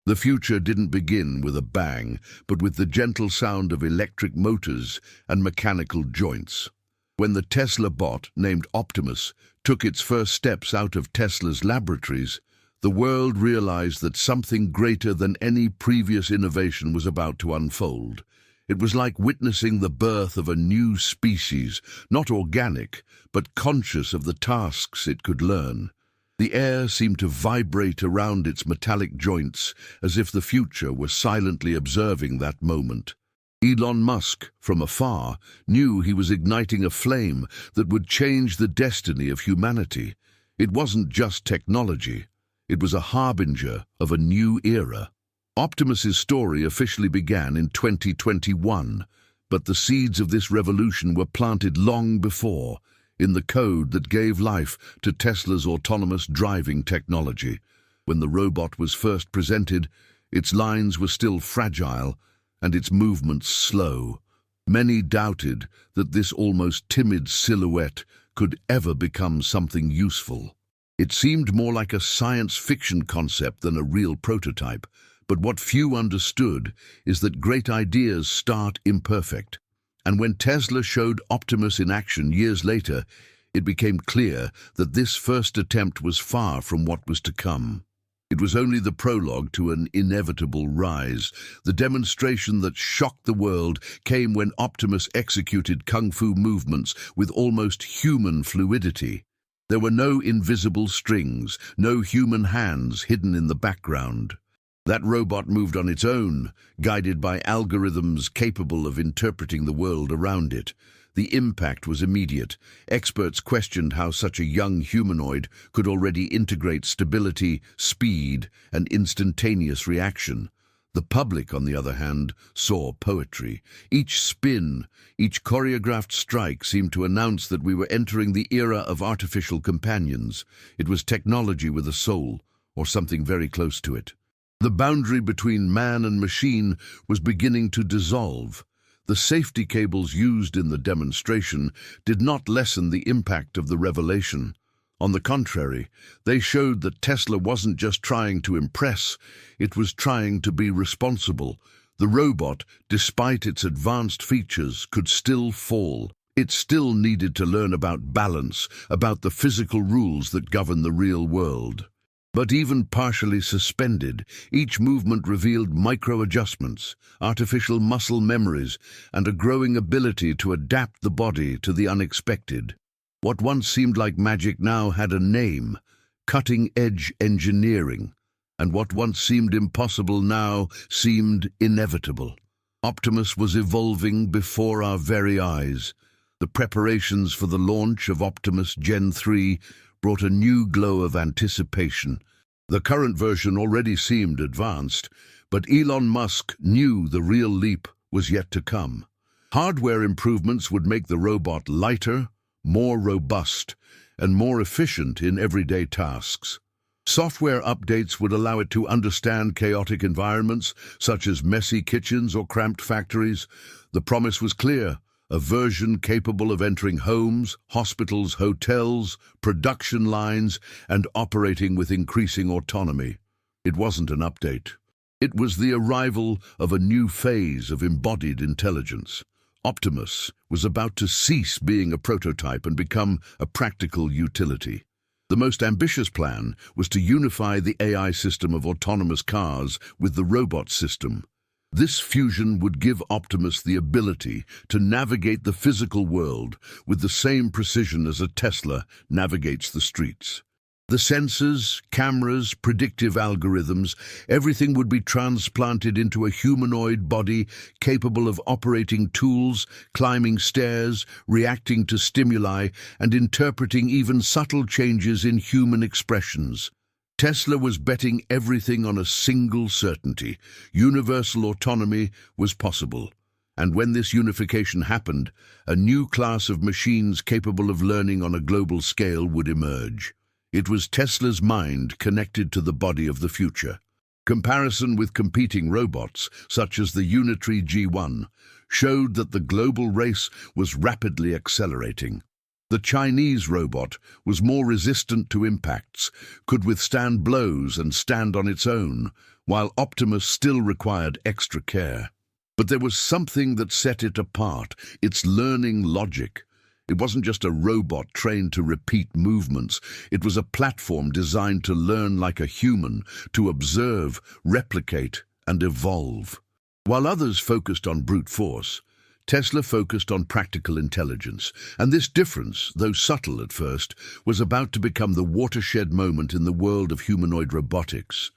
The future didn't begin with a bang, but with the gentle sound of electric motors and mechanical joints. When the Tesla bot, named Optimus, took its first steps out of Tesla's laboratories, the world realized that something greater than any previous innovation was about to unfold. It was like witnessing the birth of a new species, not organic, but conscious of the tasks it could learn. The air seemed to vibrate around its metallic joints, as if the future were silently observing that moment. Elon Musk, from afar, knew he was igniting a flame that would change the destiny of humanity. It wasn't just technology. It was a harbinger of a new era. Optimus's story officially began in 2021, but the seeds of this revolution were planted long before, in the code that gave life to Tesla's autonomous driving technology. When the robot was first presented, its lines were still fragile and its movements slow. Many doubted that this almost timid silhouette could ever become something useful. It seemed more like a science fiction concept than a real prototype, but what few understood is that great ideas start imperfect. And when Tesla showed Optimus in action years later, it became clear that this first attempt was far from what was to come. It was only the prologue to an inevitable rise. The demonstration that shocked the world came when Optimus executed kung fu movements with almost human fluidity. There were no invisible strings, no human hands hidden in the background. That robot moved on its own, guided by algorithms capable of interpreting the world around it. The impact was immediate. Experts questioned how such a young humanoid could already integrate stability, speed, and instantaneous reaction. The public, on the other hand, saw poetry. Each spin, each choreographed strike seemed to announce that we were entering the era of artificial companions. It was technology with a soul, or something very close to it. The boundary between man and machine was beginning to dissolve. The safety cables used in the demonstration did not lessen the impact of the revelation. On the contrary, they showed that Tesla wasn't just trying to impress, it was trying to be responsible. The robot, despite its advanced features, could still fall. It still needed to learn about balance, about the physical rules that govern the real world. But even partially suspended, each movement revealed micro-adjustments, artificial muscle memories, and a growing ability to adapt the body to the unexpected. What once seemed like magic now had a name: cutting-edge engineering. And what once seemed impossible now seemed inevitable. Optimus was evolving before our very eyes. The preparations for the launch of Optimus Gen 3 brought a new glow of anticipation. The current version already seemed advanced, but Elon Musk knew the real leap was yet to come. Hardware improvements would make the robot lighter, more robust, and more efficient in everyday tasks. Software updates would allow it to understand chaotic environments, such as messy kitchens or cramped factories. The promise was clear: a version capable of entering homes, hospitals, hotels, production lines, and operating with increasing autonomy. It wasn't an update. It was the arrival of a new phase of embodied intelligence. Optimus was about to cease being a prototype and become a practical utility. The most ambitious plan was to unify the AI system of autonomous cars with the robot system. This fusion would give Optimus the ability to navigate the physical world with the same precision as a Tesla navigates the streets. The sensors, cameras, predictive algorithms, everything would be transplanted into a humanoid body capable of operating tools, climbing stairs, reacting to stimuli, and interpreting even subtle changes in human expressions. Tesla was betting everything on a single certainty: universal autonomy was possible. And when this unification happened, a new class of machines capable of learning on a global scale would emerge. It was Tesla's mind connected to the body of the future. Comparison with competing robots, such as the Unitary G1, showed that the global race was rapidly accelerating. The Chinese robot was more resistant to impacts, could withstand blows and stand on its own, while Optimus still required extra care. But there was something that set it apart, its learning logic. It wasn't just a robot trained to repeat movements. It was a platform designed to learn like a human, to observe, replicate, and evolve. While others focused on brute force, Tesla focused on practical intelligence, and this difference, though subtle at first, was about to become the watershed moment in the world of humanoid robotics.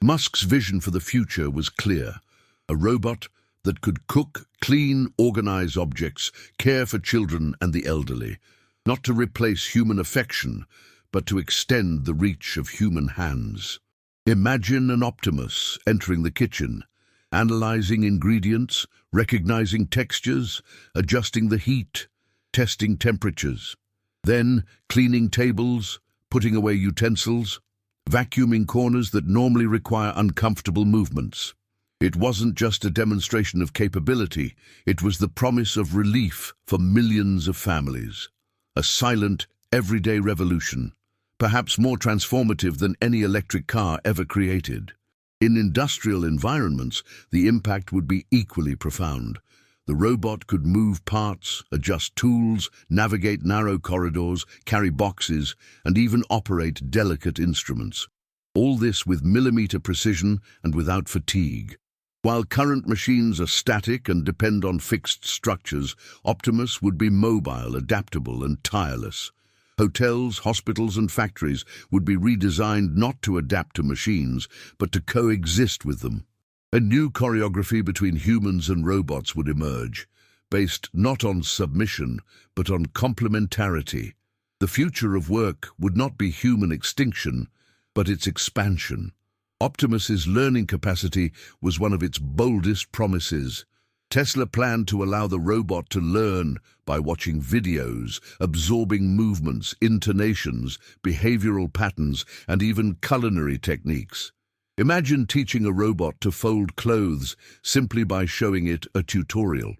Musk's vision for the future was clear: a robot that could cook, clean, organize objects, care for children and the elderly, not to replace human affection, but to extend the reach of human hands. Imagine an Optimus entering the kitchen, analyzing ingredients, recognizing textures, adjusting the heat, testing temperatures, then cleaning tables, putting away utensils, vacuuming corners that normally require uncomfortable movements. It wasn't just a demonstration of capability, it was the promise of relief for millions of families. A silent, everyday revolution, perhaps more transformative than any electric car ever created. In industrial environments, the impact would be equally profound. The robot could move parts, adjust tools, navigate narrow corridors, carry boxes, and even operate delicate instruments. All this with millimeter precision and without fatigue. While current machines are static and depend on fixed structures, Optimus would be mobile, adaptable, and tireless. Hotels, hospitals, and factories would be redesigned not to adapt to machines, but to coexist with them. A new choreography between humans and robots would emerge, based not on submission, but on complementarity. The future of work would not be human extinction, but its expansion. Optimus's learning capacity was one of its boldest promises. Tesla planned to allow the robot to learn by watching videos, absorbing movements, intonations, behavioral patterns, and even culinary techniques. Imagine teaching a robot to fold clothes simply by showing it a tutorial,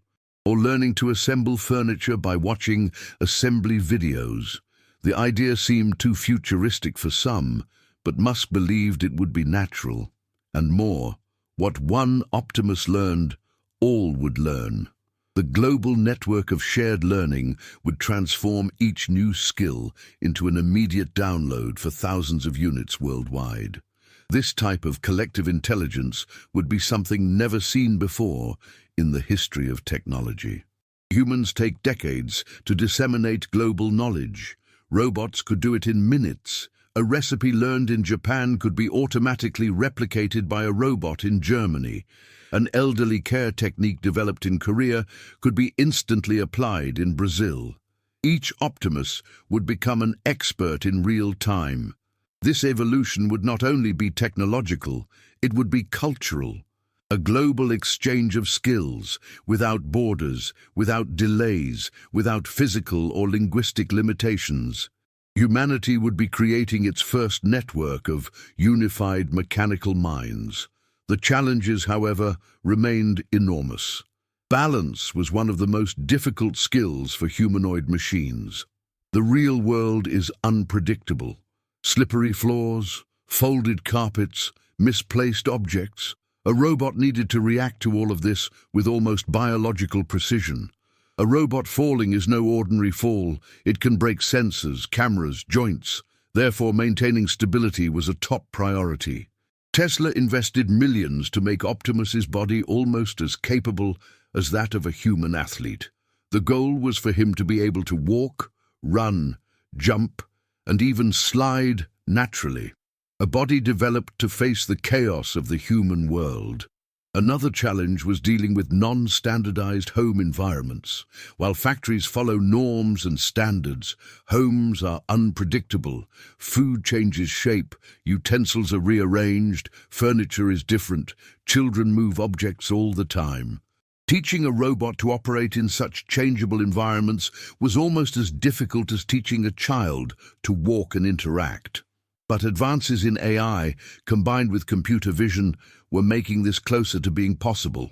or learning to assemble furniture by watching assembly videos. The idea seemed too futuristic for some, but Musk believed it would be natural. And more, what one Optimus learned, all would learn. The global network of shared learning would transform each new skill into an immediate download for thousands of units worldwide. This type of collective intelligence would be something never seen before in the history of technology. Humans take decades to disseminate global knowledge. Robots could do it in minutes. A recipe learned in Japan could be automatically replicated by a robot in Germany. An elderly care technique developed in Korea could be instantly applied in Brazil. Each Optimus would become an expert in real time. This evolution would not only be technological, it would be cultural. A global exchange of skills, without borders, without delays, without physical or linguistic limitations. Humanity would be creating its first network of unified mechanical minds. The challenges, however, remained enormous. Balance was one of the most difficult skills for humanoid machines. The real world is unpredictable. Slippery floors, folded carpets, misplaced objects. A robot needed to react to all of this with almost biological precision. A robot falling is no ordinary fall. It can break sensors, cameras, joints. Therefore, maintaining stability was a top priority. Tesla invested millions to make Optimus's body almost as capable as that of a human athlete. The goal was for him to be able to walk, run, jump, and even slide naturally. A body developed to face the chaos of the human world. Another challenge was dealing with non-standardized home environments. While factories follow norms and standards, homes are unpredictable. Food changes shape, utensils are rearranged, furniture is different, children move objects all the time. Teaching a robot to operate in such changeable environments was almost as difficult as teaching a child to walk and interact. But advances in AI, combined with computer vision, were making this closer to being possible.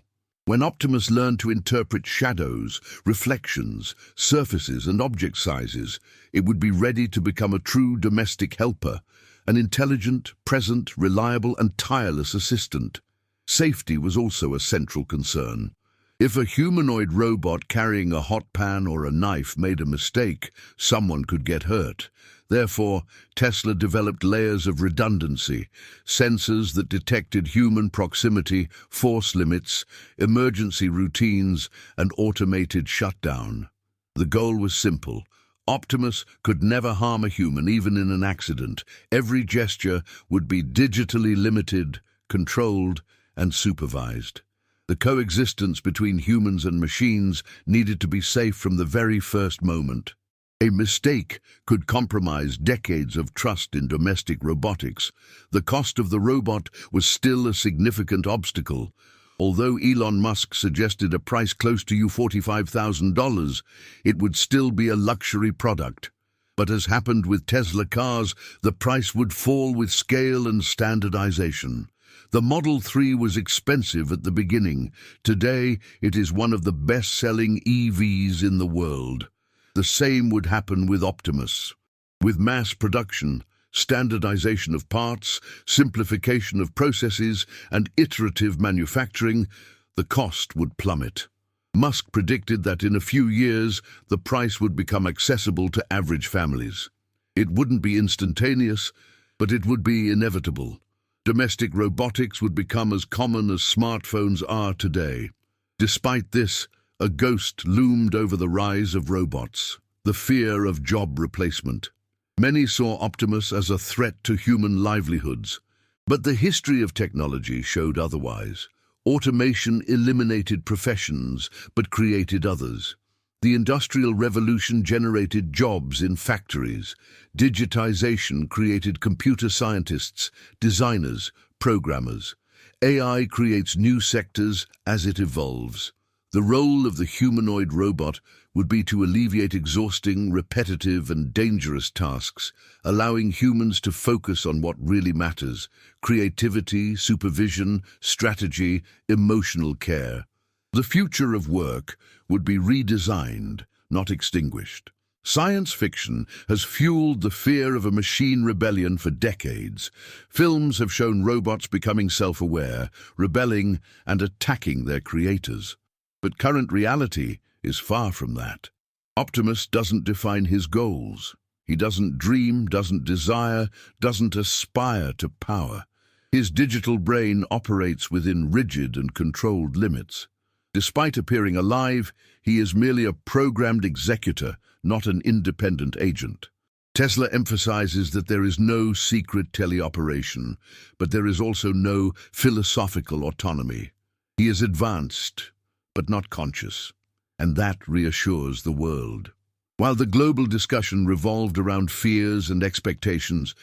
When Optimus learned to interpret shadows, reflections, surfaces, and object sizes, it would be ready to become a true domestic helper, an intelligent, present, reliable, and tireless assistant. Safety was also a central concern. If a humanoid robot carrying a hot pan or a knife made a mistake, someone could get hurt. Therefore, Tesla developed layers of redundancy, sensors that detected human proximity, force limits, emergency routines, and automated shutdown. The goal was simple. Optimus could never harm a human, even in an accident. Every gesture would be digitally limited, controlled, and supervised. The coexistence between humans and machines needed to be safe from the very first moment. A mistake could compromise decades of trust in domestic robotics. The cost of the robot was still a significant obstacle. Although Elon Musk suggested a price close to $45,000, it would still be a luxury product. But as happened with Tesla cars, the price would fall with scale and standardization. The Model 3 was expensive at the beginning. Today, it is one of the best-selling EVs in the world. The same would happen with Optimus. With mass production, standardization of parts, simplification of processes, and iterative manufacturing, the cost would plummet. Musk predicted that in a few years, the price would become accessible to average families. It wouldn't be instantaneous, but it would be inevitable. Domestic robotics would become as common as smartphones are today. Despite this, a ghost loomed over the rise of robots: the fear of job replacement. Many saw Optimus as a threat to human livelihoods, but the history of technology showed otherwise. Automation eliminated professions, but created others. The Industrial Revolution generated jobs in factories. Digitization created computer scientists, designers, programmers. AI creates new sectors as it evolves. The role of the humanoid robot would be to alleviate exhausting, repetitive, and dangerous tasks, allowing humans to focus on what really matters: creativity, supervision, strategy, emotional care. The future of work would be redesigned, not extinguished. Science fiction has fueled the fear of a machine rebellion for decades. Films have shown robots becoming self-aware, rebelling, and attacking their creators. But current reality is far from that. Optimus doesn't define his goals. He doesn't dream, doesn't desire, doesn't aspire to power. His digital brain operates within rigid and controlled limits. Despite appearing alive, he is merely a programmed executor, not an independent agent. Tesla emphasizes that there is no secret teleoperation, but there is also no philosophical autonomy. He is advanced, but not conscious, and that reassures the world. While the global discussion revolved around fears and expectations,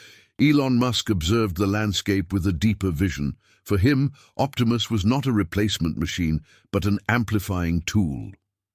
Elon Musk observed the landscape with a deeper vision. For him, Optimus was not a replacement machine, but an amplifying tool.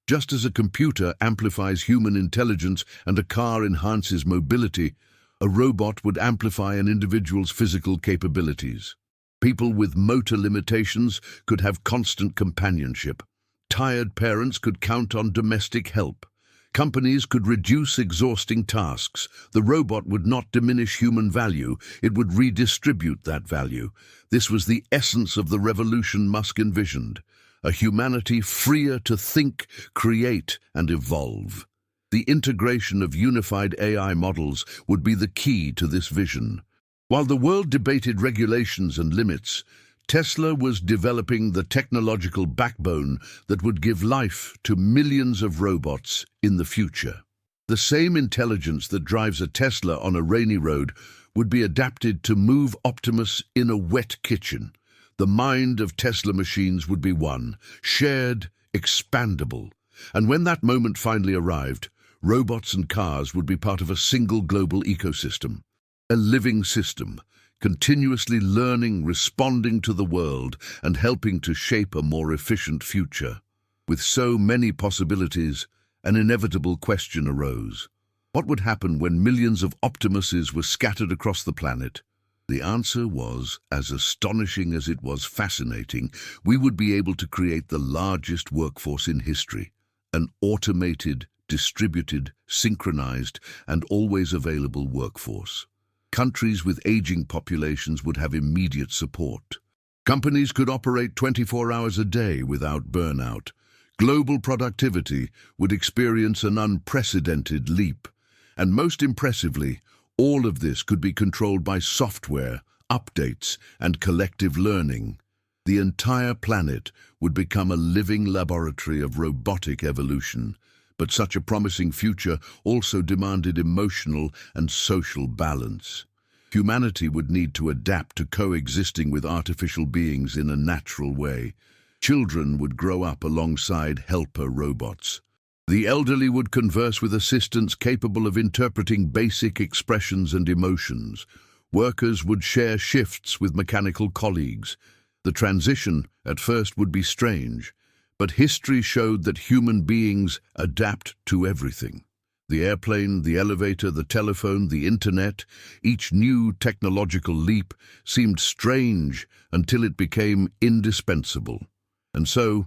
Just as a computer amplifies human intelligence and a car enhances mobility, a robot would amplify an individual's physical capabilities. People with motor limitations could have constant companionship. Tired parents could count on domestic help. Companies could reduce exhausting tasks. The robot would not diminish human value, it would redistribute that value. This was the essence of the revolution Musk envisioned: a humanity freer to think, create, and evolve. The integration of unified AI models would be the key to this vision. While the world debated regulations and limits, Tesla was developing the technological backbone that would give life to millions of robots in the future. The same intelligence that drives a Tesla on a rainy road would be adapted to move Optimus in a wet kitchen. The mind of Tesla machines would be one, shared, expandable. And when that moment finally arrived, robots and cars would be part of a single global ecosystem. A living system, continuously learning, responding to the world, and helping to shape a more efficient future. With so many possibilities, an inevitable question arose. What would happen when millions of Optimuses were scattered across the planet? The answer was as astonishing as it was fascinating. We would be able to create the largest workforce in history, an automated, distributed, synchronized, and always available workforce. Countries with aging populations would have immediate support. Companies could operate 24 hours a day without burnout. Global productivity would experience an unprecedented leap. And most impressively, all of this could be controlled by software, updates, and collective learning. The entire planet would become a living laboratory of robotic evolution. But such a promising future also demanded emotional and social balance. Humanity would need to adapt to coexisting with artificial beings in a natural way. Children would grow up alongside helper robots. The elderly would converse with assistants capable of interpreting basic expressions and emotions. Workers would share shifts with mechanical colleagues. The transition, at first, would be strange, but history showed that human beings adapt to everything. The airplane, the elevator, the telephone, the internet, each new technological leap seemed strange until it became indispensable. And so,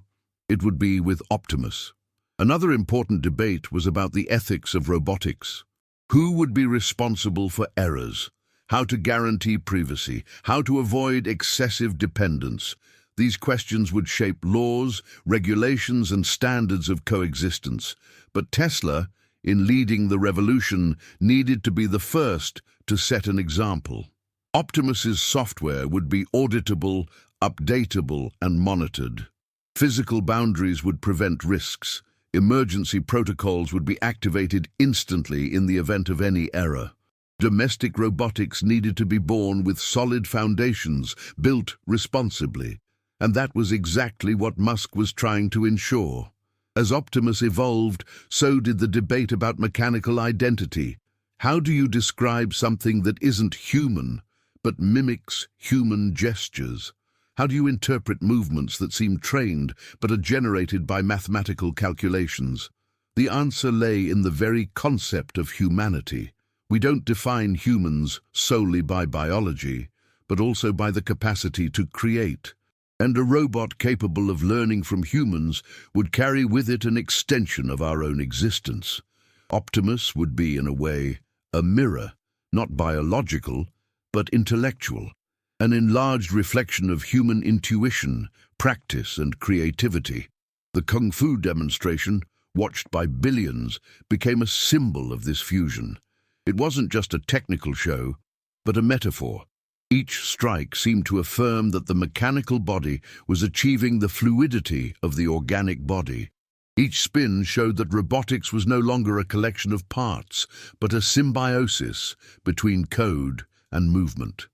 it would be with Optimus. Another important debate was about the ethics of robotics. Who would be responsible for errors? How to guarantee privacy? How to avoid excessive dependence? These questions would shape laws, regulations, and standards of coexistence. But Tesla, in leading the revolution, needed to be the first to set an example. Optimus's software would be auditable, updatable, and monitored. Physical boundaries would prevent risks. Emergency protocols would be activated instantly in the event of any error. Domestic robotics needed to be born with solid foundations, built responsibly. And that was exactly what Musk was trying to ensure. As Optimus evolved, so did the debate about mechanical identity. How do you describe something that isn't human, but mimics human gestures? How do you interpret movements that seem trained, but are generated by mathematical calculations? The answer lay in the very concept of humanity. We don't define humans solely by biology, but also by the capacity to create. And a robot capable of learning from humans would carry with it an extension of our own existence. Optimus would be, in a way, a mirror, not biological, but intellectual, an enlarged reflection of human intuition, practice, and creativity. The Kung Fu demonstration, watched by billions, became a symbol of this fusion. It wasn't just a technical show, but a metaphor. Each strike seemed to affirm that the mechanical body was achieving the fluidity of the organic body. Each spin showed that robotics was no longer a collection of parts, but a symbiosis between code and movement.